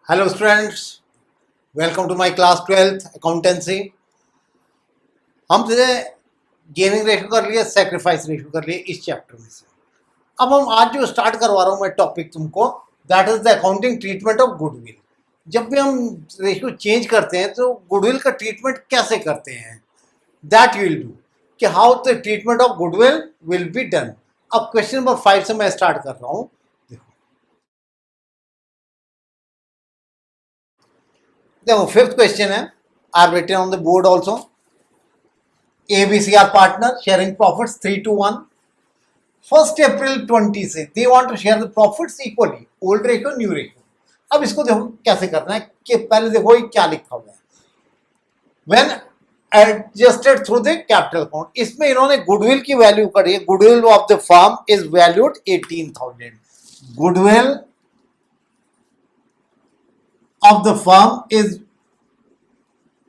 Hello students, welcome to my class 12th accountancy. हम तुझे gaining ratio कर लिए, सेक्रीफाइस रेशियो कर लिए इस चैप्टर में से। अब हम आज जो स्टार्ट करवा रहा हूँ मैं टॉपिक तुमको, that is the accounting treatment of goodwill. जब भी हम रेशियो चेंज करते हैं तो गुडविल का ट्रीटमेंट कैसे करते हैं, दैट विल डू कि how the treatment of goodwill will be done. अब क्वेश्चन नंबर 5 से मैं स्टार्ट कर रहा हूँ। देखो फिफ्थ क्वेश्चन है, are written on the board also. ABC are partner sharing profits 3-1. 1st April 20 से they want to share the profits equally, old ratio new ratio। अब इसको देखो कैसे करना है कि पहले देखो ये क्या लिखा हुआ है, when adjusted through the capital account। इसमें इन्होंने गुडविल की वैल्यू करी है, goodwill of the firm is valued 18,000। Goodwill of the firm is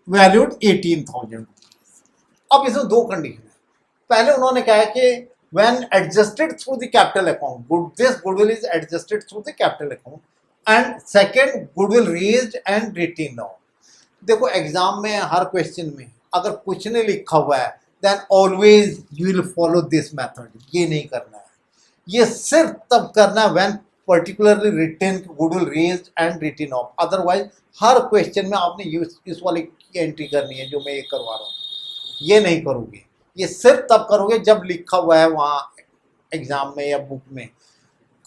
valued 18,000। अब इसमें दो कंडीशन है। पहले उन्होंने कहा है कि when adjusted through the capital account, this goodwill is adjusted through the capital account, and second goodwill raised and written down। देखो एग्जाम में हर क्वेश्चन में अगर कुछ नहीं लिखा हुआ है then always you will follow this method। ये नहीं करना है, ये सिर्फ तब करना है when particularly written goodwill raised and written off। Otherwise her question में आपने इस वाली की एंट्री करनी है जो मैं ये करवा रहा हूँ, ये नहीं करोगे। ये सिर्फ तब करोगे जब लिखा हुआ है वहां एग्जाम में या बुक में।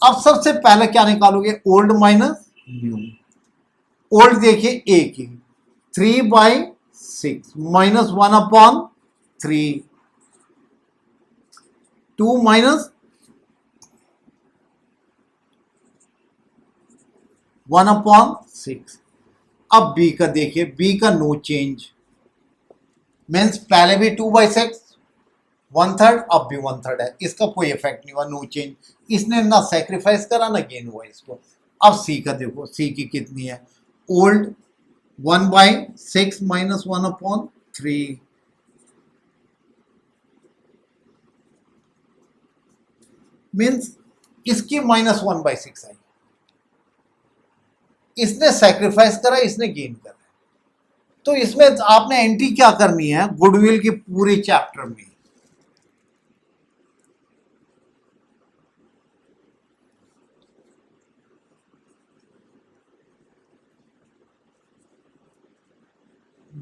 अब सबसे पहले क्या निकालोगे, ओल्ड माइनस न्यू। ओल्ड देखिए एक ही 3/6 माइनस 1/3, 2 माइनस 1/6। अब बी का देखिए, बी का नो चेंज मीन्स पहले भी 2/6 1/3, अब भी 1/3 है, इसका कोई इफेक्ट नहीं हुआ, नो चेंज। इसने ना सेक्रीफाइस करा ना गेन हुआ इसको। अब सी का देखो, सी की कितनी है, ओल्ड 1/6 माइनस 1/3, मीन्स इसकी माइनस 1/6 आई। इसने सेक्रीफाइस करा, इसने गेन करा। तो इसमें आपने एंट्री क्या करनी है गुडविल की पूरे चैप्टर में।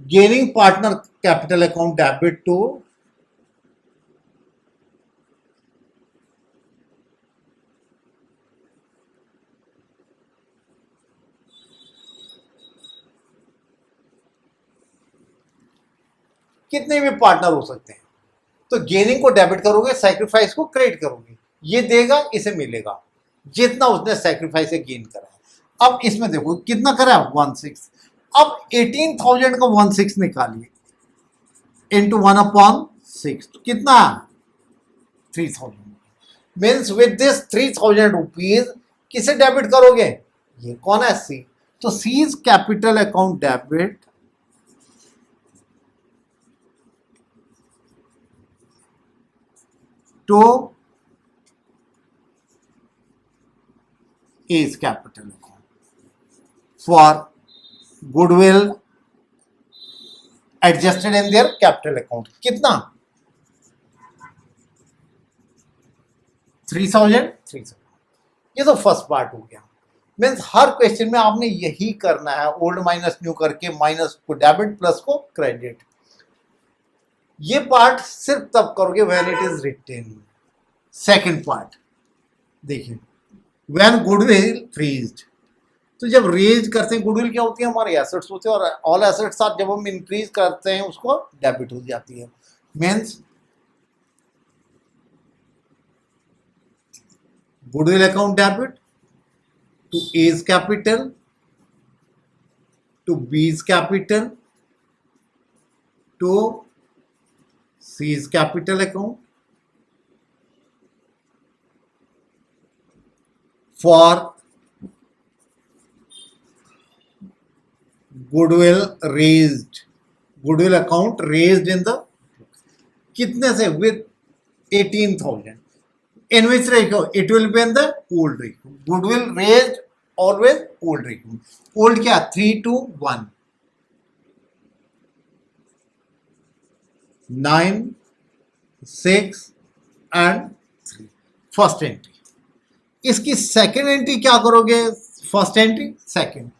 Gaining partner capital account debit to कितने भी पार्टनर हो सकते हैं। तो गेनिंग को डेबिट करोगे, सैक्रिफाइस को क्रेडिट करोगे, ये देगा इसे मिलेगा जितना उसने सैक्रिफाइस से गेन करा है। अब इसमें देखो कितना करा है 16। अब 18,000 का 16 निकालिए इंटू 1/6 तो कितना 3,000। मीन्स विद दिस 3,000 रुपीज किसे डेबिट करोगे, ये कौन है सी। तो C is capital account debit to A's capital account for goodwill adjusted in their capital account। कितना 3,000। ये तो फर्स्ट पार्ट हो गया। मीन्स हर क्वेश्चन में आपने यही करना है, ओल्ड माइनस न्यू करके माइनस को डेबिट प्लस को क्रेडिट। ये पार्ट सिर्फ तब करोगे when it is written. Second part देखिए, व्हेन गुडविल रेज्ड। तो जब रेज करते हैं गुडविल क्या होती है, हमारे एसेट्स होते हैं, और ऑल एसेट्स साथ जब हम इंक्रीज करते हैं उसको डेबिट हो जाती है। Means goodwill account debit to A's capital to B's capital to C's capital account for goodwill raised, goodwill account raised in the कितने से with 18,000 in which ratio it will be in the old ratio। goodwill raised always old ratio में। Old क्या 3:1, 9, 6 and 3, first entry. इसकी second entry क्या करोगे, first entry second,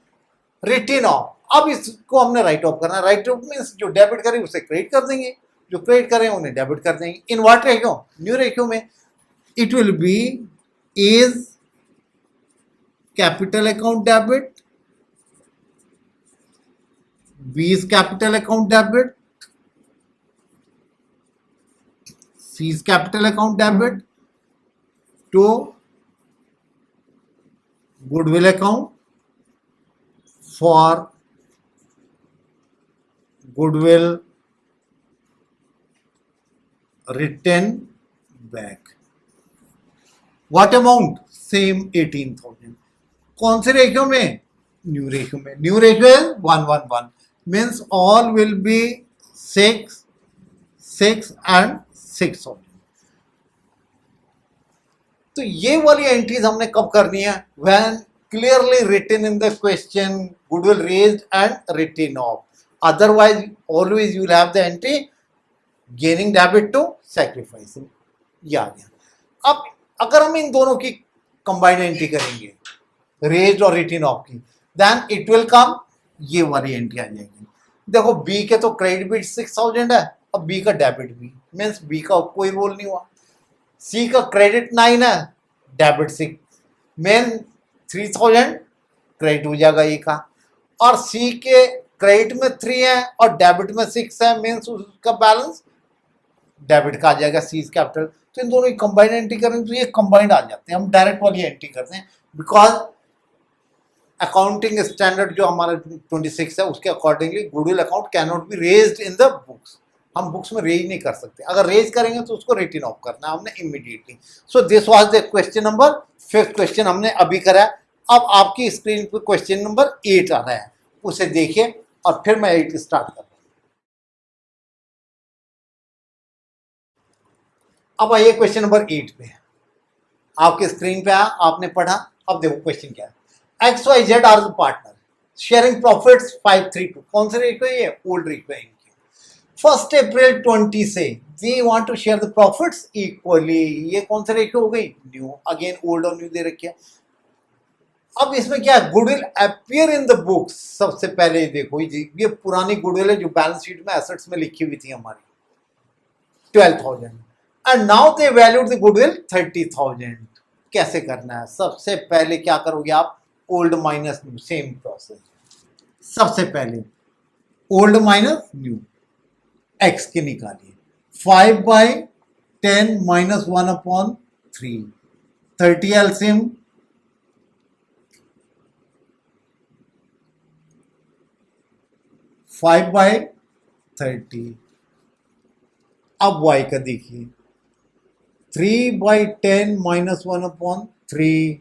written off. अब इसको हमने राइट ऑफ करना है। राइट ऑफ मीन्स जो डेबिट करें उसे क्रेडिट कर देंगे, जो क्रेडिट करें उन्हें डेबिट कर देंगे। In what ratio, new ratio में। It will be A's capital account debit, B is capital account debit, C is capital account debit, to goodwill account for goodwill written back. What amount? Same 18,000. कौन से ratio में, new ratio में। New ratio है 1:1 means all will be 6, 6 and 6,000। तो ये वाली entries हमने कब करनी है, when clearly written in the question goodwill raised and written off. Otherwise, always you will have the entry gaining debit to sacrificing. ये आ गया। अब अगर हम इन दोनों की कंबाइंड एंट्री करेंगे, रेज्ड और रिटन ऑफ की, देन इट विल कम, ये वाली एंट्री आ जाएगी। देखो बी के तो क्रेडिट भी 6,000 है, अब बी का डेबिट भी, मीन्स बी का कोई रोल नहीं हुआ। सी का क्रेडिट 9 है, डेबिट 6, मेन 3,000 क्रेडिट हो जाएगा ए का। और सी के क्रेडिट में 3 है और डेबिट में 6 है, मीन्स उसका बैलेंस डेबिट का आ जाएगा, सीज कैपिटल। तो इन दोनों की कंबाइंड एंट्री करेंगे तो ये कंबाइंड आ जाते हैं। हम डायरेक्ट वाली एंट्री करते हैं बिकॉज अकाउंटिंग स्टैंडर्ड जो हमारा 26 है उसके accordingly goodwill account can not be raised in the books. हम बुक्स में रेज नहीं कर सकते, अगर रेज करेंगे तो उसको रिटन ऑफ करना है हमने immediately. So this was the question number 5th question हमने अभी करा है। अब आपकी स्क्रीन पर क्वेश्चन नंबर 8 आ रहा है, उसे देखिए और फिर मैं 8 स्टार्ट कर रहा हूं। अब आइए क्वेश्चन नंबर 8 पे, आपके स्क्रीन पे आया, आपने पढ़ा। अब देखो क्वेश्चन क्या है। X Y Z are the partner sharing profits 5:3:2। कौन से रेशियो है, ये ओल्ड रेशियो है इनकी। 1 अप्रैल 20 से they want to share the profits equally. ये कौन से रेशियो हो गई, न्यू। अगेन ओल्ड और न्यू दे रखी है। अब इसमें क्या है, goodwill appear in the books. सबसे पहले देखो ये पुरानी गुडविल है जो बैलेंस शीट में एसेट्स में लिखी हुई थी हमारी, 12,000, and now they valued the goodwill 30,000। कैसे करना है, सबसे पहले क्या करोगे आप, old minus new, same process. सबसे पहले ओल्ड माइनस न्यू, एक्स के निकालिए। 5/10 - 1/3, 30 एलसीएम 5/30। अब y का देखिए, 3/10 - 1/3,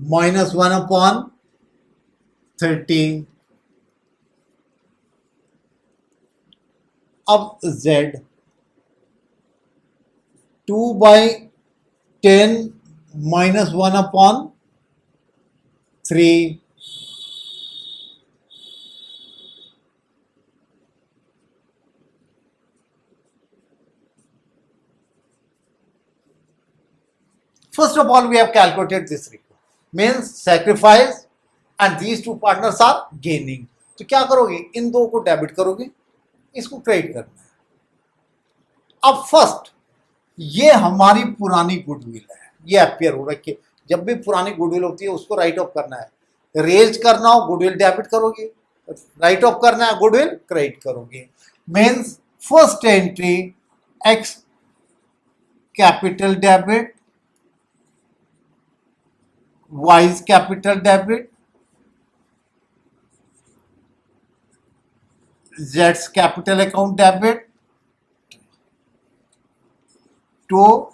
-1/30। अब z 2/10 - 1/3, first of all we have calculated this ratio, means sacrifice and these two partners are gaining। तो क्या करोगे, इन दो को डेबिट करोगे, इसको क्रेडिट करना है। अब फर्स्ट ये हमारी पुरानी गुडविल है, ये अपीयर हो रखी है। जब भी पुरानी गुडविल होती है उसको राइट ऑफ करना है। रेज करना हो गुडविल डेबिट करोगे, राइट ऑफ करना है गुडविल क्रेडिट करोगे। Means first entry x capital debit, Y is capital debit, Z's capital account debit to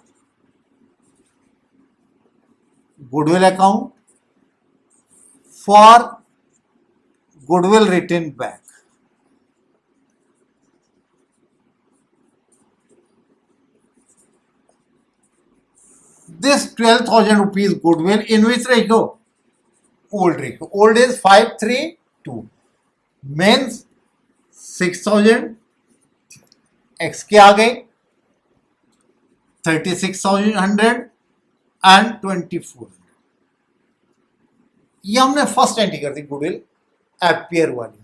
goodwill account for goodwill written back। this 12,000 rupees goodwill in which ratio? Old ratio. Old is 532 means 6,000 x के आ गए 36,100 and 2400। ये हमने first entry कर दी goodwill appear वाली।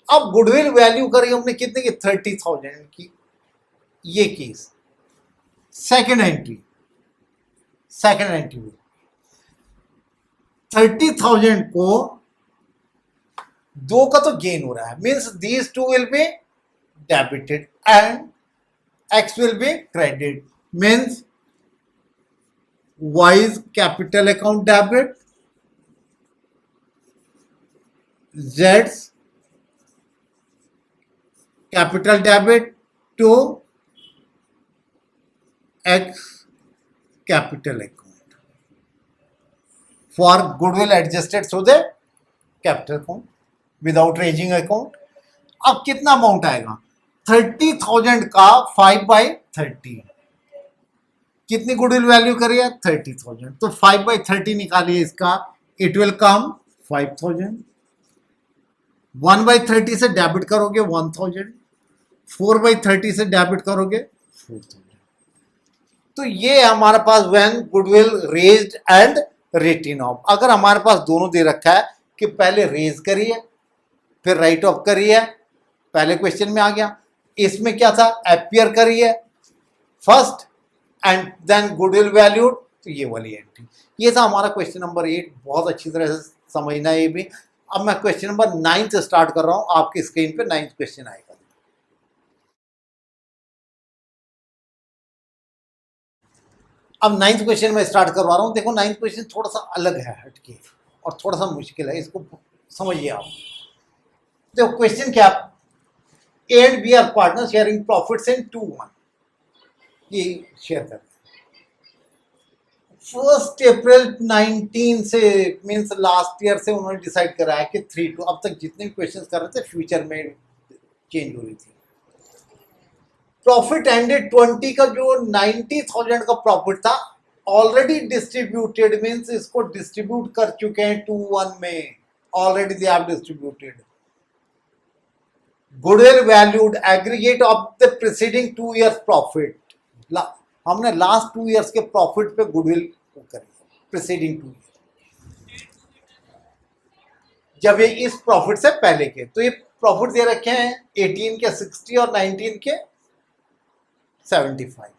अब goodwill value करी हमने कितने की 30,000 की, ये केस सेकेंड एंट्री में 30,000 को दो का तो गेन हो रहा है means these two will be debited and x will be credit means y is capital account debit, z's capital debit to x capital account for goodwill adjusted through the capital account without raising account। अब कितना amount आएगा 30,000 का 5/30 कितनी goodwill value करिए 30,000 तो 5/30 निकालिए इसका it will come 5,000 1/30 से डेबिट करोगे 1,000 4/30 से डेबिट करोगे 4,000। तो ये हमारे पास when goodwill raised and written off. अगर हमारे पास दोनों दे रखा है कि पहले रेज करिए फिर राइट ऑफ करिए, पहले क्वेश्चन में आ गया। इसमें क्या था एपियर करिए first and then goodwill valued, तो ये वाली एंट्री। ये था हमारा क्वेश्चन नंबर 8। बहुत अच्छी तरह से समझना है ये भी। अब मैं क्वेश्चन नंबर 9 से स्टार्ट कर रहा हूं, आपकी स्क्रीन पे 9th क्वेश्चन आएगा। अब 9th क्वेश्चन में स्टार्ट करवा रहा हूं। देखो 9th क्वेश्चन थोड़ा सा अलग है हटके और थोड़ा सा मुश्किल है, इसको समझिए आप। देखो क्वेश्चन क्या, A and B are partners sharing profits in 2-1, ये शेयर कर 1 अप्रैल 19 से मीन्स लास्ट ईयर से उन्होंने डिसाइड करा है कि 3-2। अब तक जितने भी क्वेश्चंस कर रहे थे फ्यूचर में चेंज हो रही थी। प्रॉफिट एंडेड 20 का जो 90,000 का प्रॉफिट था ऑलरेडी डिस्ट्रीब्यूटेड मीन्स इसको डिस्ट्रीब्यूट कर चुके हैं 2-1 में, already they have distributed. Goodwill valued aggregate of the preceding 2 years profit, हमने लास्ट 2 years के प्रॉफिट पे गुडविल करी प्रीसीडिंग 2 years, जब ये इस प्रॉफिट से पहले के। तो ये प्रॉफिट दे रखे हैं 18 के 60 और 19 के 75।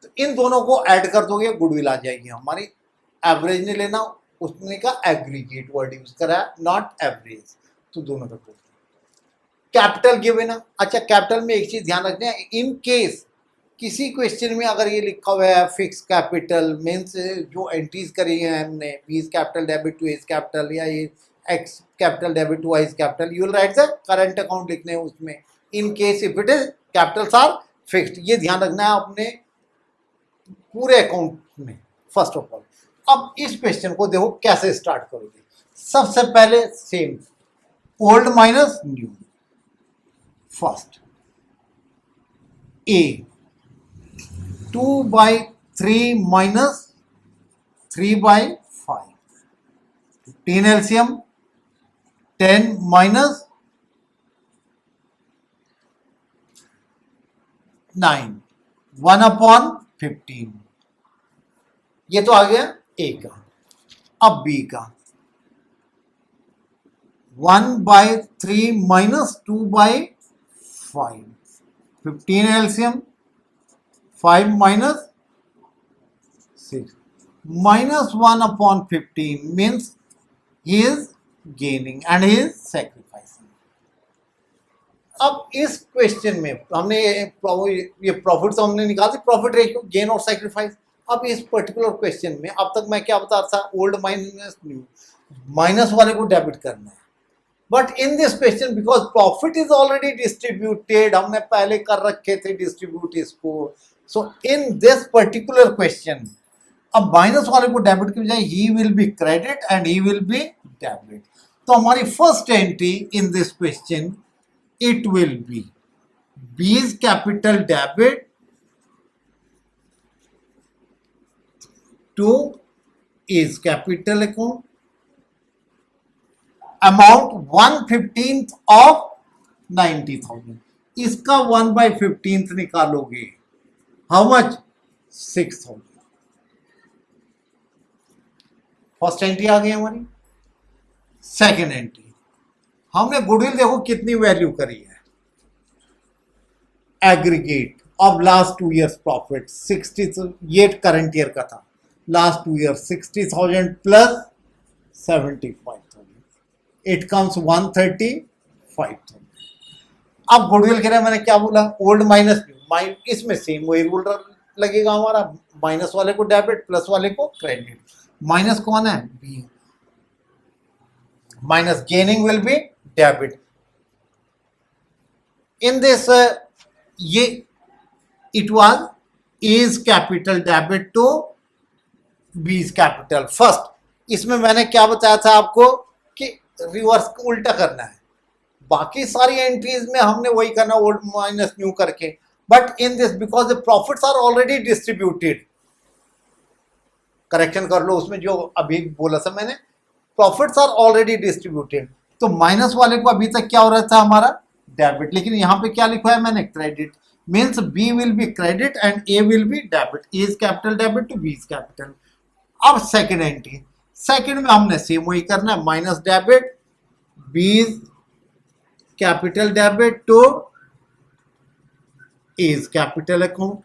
तो इन दोनों को ऐड कर दोगे गुडविल आ जाएगी हमारी। एवरेज नहीं लेना, उसने का एग्रीगेट वर्ड यूज करा है नॉट एवरेज, तो दोनों का कैपिटल गिवन है। अच्छा कैपिटल में एक चीज ध्यान रखना है, इन केस किसी क्वेश्चन में अगर ये लिखा हुआ है फिक्स कैपिटल मीन्स जो एंट्रीज करी है हमने B's capital debit to A's capital या ये X capital debit to Y's capital, you will write the current account लिखने हैं उसमें in case if it is capitals are fixed. ये ध्यान रखना है अपने पूरे अकाउंट में फर्स्ट ऑफ ऑल। अब इस क्वेश्चन को देखो कैसे स्टार्ट करोगे। सबसे पहले same old minus new. First A 2/3 minus 3/5, 10 LCM 10 minus 9 1/15। ये तो आ गया A का। अब B का 1/3 minus 2/5, 15 LCM 5 minus 6 minus 1/15 means he is gaining and he is sacrificing। अब इस क्वेश्चन में हमने ये प्रॉफिट तो हमने निकाल दी, प्रॉफिट रेशियो गेन और सैक्रिफाइस। अब इस पर्टिकुलर क्वेश्चन में अब तक मैं क्या बता रहा था, ओल्ड माइनस न्यू, माइनस वाले को डेबिट करना है। But in this question because profit is already distributed, हमने पहले कर रखे थे डिस्ट्रीब्यूट इसको, सो इन दिस पर्टिकुलर क्वेश्चन अब माइनस वाले को डेबिट के बजाय he will be credit and he will be debit. तो हमारी first entry in this question it will B बीज capital debit two is capital account, amount 1/15 of 90,000, इसका 1/15 निकालोगे, हाउ मच, 6,000। फर्स्ट एंट्री आ गई हमारी। सेकेंड एंट्री, हमने goodwill देखो कितनी वैल्यू करी है, aggregate of last 2 years profit 60, ये करंट ईयर का था, last 2 years 60,000 plus 75,000, it comes 135,000। अब गुडविल के लिए मैंने क्या बोला, ओल्ड माइनस न्यू, इसमें सेम वही रूल लगेगा हमारा, माइनस वाले को डेबिट, प्लस वाले को क्रेडिट। माइनस कौन है, B, minus gaining will be debit. In this ये it was is capital debit to B's capital first. इसमें मैंने क्या बताया था आपको कि रिवर्स उल्टा करना है, बाकी सारी एंट्रीज में हमने वही करना, ओल्ड माइनस न्यू करके, but in this because the profits are already distributed, correction कर लो उसमें जो अभी बोला था मैंने, प्रॉफिट्स आर ऑलरेडी डिस्ट्रीब्यूटेड, तो माइनस वाले को अभी तक क्या हो रहा था हमारा, डेबिट, लेकिन यहां पे क्या लिखा है मैंने, credit, means B will be credit and A will be debit, A is capital debit to B is capital. अब सेकेंड एंट्री, सेकेंड में हमने सेम वही करना है, minus debit, B is capital debit to A is capital account,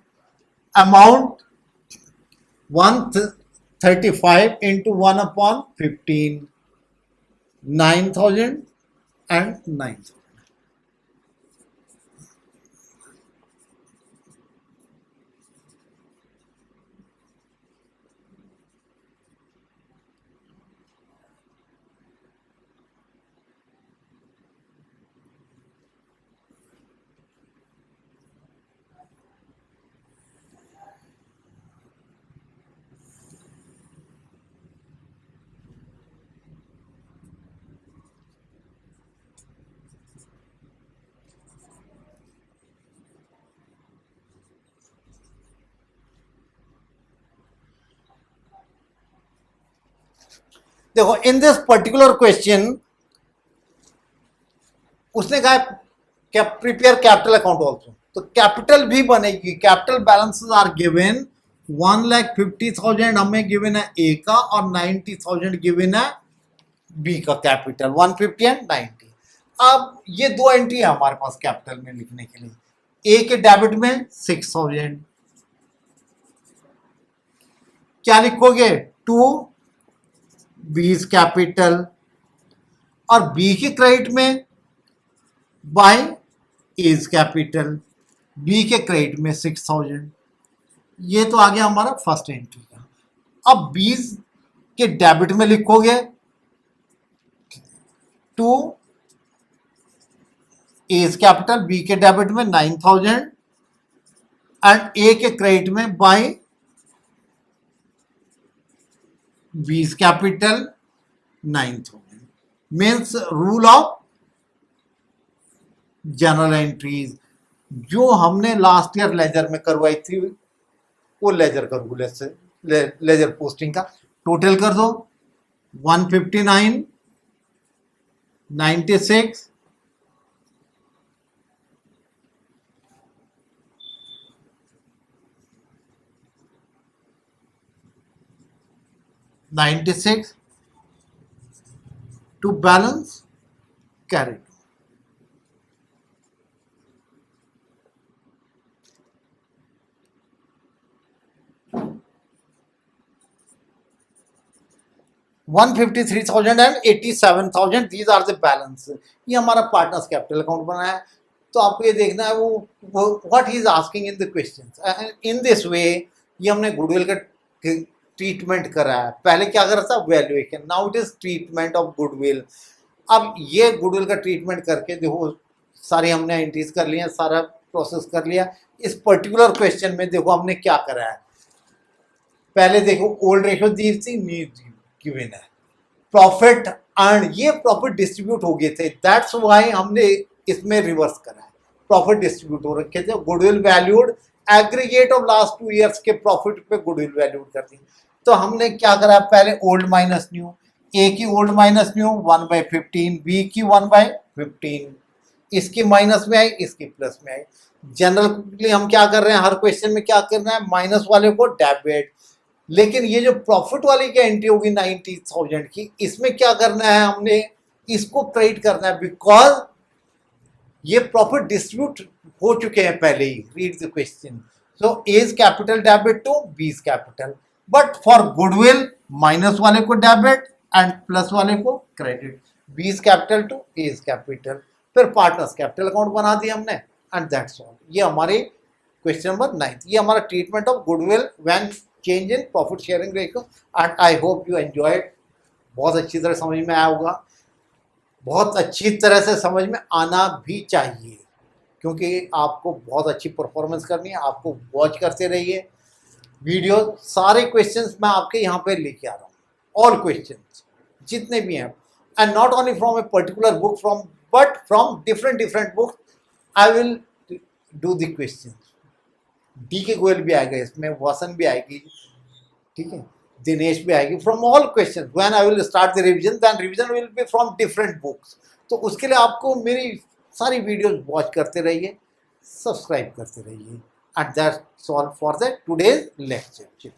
amount 135 into 1/15, 9,000 and 9,000। देखो in this particular question उसने कहा क्या प्रिपेयर कैपिटल अकाउंट ऑल्सो, तो कैपिटल भी बनेगी, कैपिटल बैलेंसेस आर गिवन 1,50,000 हमें गिवन है ए का और 90,000 गिवन है बी का कैपिटल, 150 एंड 90। अब ये दो एंट्री है हमारे पास कैपिटल में लिखने के लिए, ए के डेबिट में 6,000, क्या लिखोगे, टू बीज कैपिटल, और बी के क्रेडिट में बाय एज कैपिटल, बी के क्रेडिट में 6,000, ये तो आ गया हमारा फर्स्ट एंट्री का। अब बीज के डेबिट में लिखोगे टू एज कैपिटल, बी के डेबिट में 9,000 एंड ए के क्रेडिट में by B's capital 9,000, means rule of journal entries जो हमने लास्ट ईयर लेजर में करवाई थी, वो लेजर का रूल है, लेजर पोस्टिंग का। टोटल कर दो 159, 96, 96 to balance carried। $153,000 and $87,000 these are the balance। ये हमारा पार्टनर्स कैपिटल अकाउंट बना है, तो आपको ये देखना है वो what he is asking in the questions. In this way ये हमने गुडविल का ट्रीटमेंट करा है। पहले क्या करा था, valuation, now it is treatment of goodwill. अब ये गुडविल का ट्रीटमेंट करके देखो सारी हमने एंट्रीज कर लिया, सारा प्रोसेस कर लिया। इस पर्टिकुलर क्वेश्चन में देखो हमने क्या करा है, पहले देखो ओल्ड रेशियो दी थी, न्यू गिवन है, प्रॉफिट अर्न, ये प्रॉफिट डिस्ट्रीब्यूट हो गए थे, दैट्स व्हाई हमने इसमें रिवर्स करा है, प्रॉफिट डिस्ट्रीब्यूट हो रखे थे, goodwill valued aggregate of last 2 years के प्रॉफिट पे गुडविल वैल्यूड कर दी। तो हमने क्या करा, पहले ओल्ड माइनस न्यू, ए की ओल्ड माइनस न्यू 1/15, बी की 1/15, इसकी माइनस में आई, इसकी प्लस में आई। जनरली हम क्या कर रहे हैं, हर क्वेश्चन में क्या करना है, माइनस वाले को डेबिट। लेकिन ये जो प्रॉफिट वाली की एंट्री होगी 90,000 की, इसमें क्या करना है, हमने इसको क्रेडिट करना है, बिकॉज ये प्रॉफिट डिस्ट्रीब्यूट हो चुके हैं पहले ही। Read the question. So A is capital debit to B is capital, but for goodwill minus वाले को डेबिट एंड प्लस वाले को credit. B is capital to A is capital, फिर पार्टनर्स कैपिटल अकाउंट बना दिया हमने, एंड दैट्स ऑल। ये हमारे क्वेश्चन नंबर 9, ये हमारा treatment of goodwill when change in profit sharing ratio. And I hope you enjoyed, बहुत अच्छी तरह समझ में आया होगा, बहुत अच्छी तरह से समझ में आना भी चाहिए, क्योंकि आपको बहुत अच्छी परफॉर्मेंस करनी है। आपको वॉच करते रहिए वीडियो, सारे क्वेश्चंस मैं आपके यहाँ पे लेके आ रहा हूँ, ऑल क्वेश्चंस जितने भी हैं, and not only from a particular book, from but from different book I will do the questions. D के गोयल भी आएगा इसमें, वसन भी आएगी, ठीक है, दिनेश भी आएगी, from all question. When I will start the revision, then revision will be from different books. तो उसके लिए आपको मेरी सारी वीडियोस वॉच करते रहिए, सब्सक्राइब करते रहिए, and that's all for the today's lecture.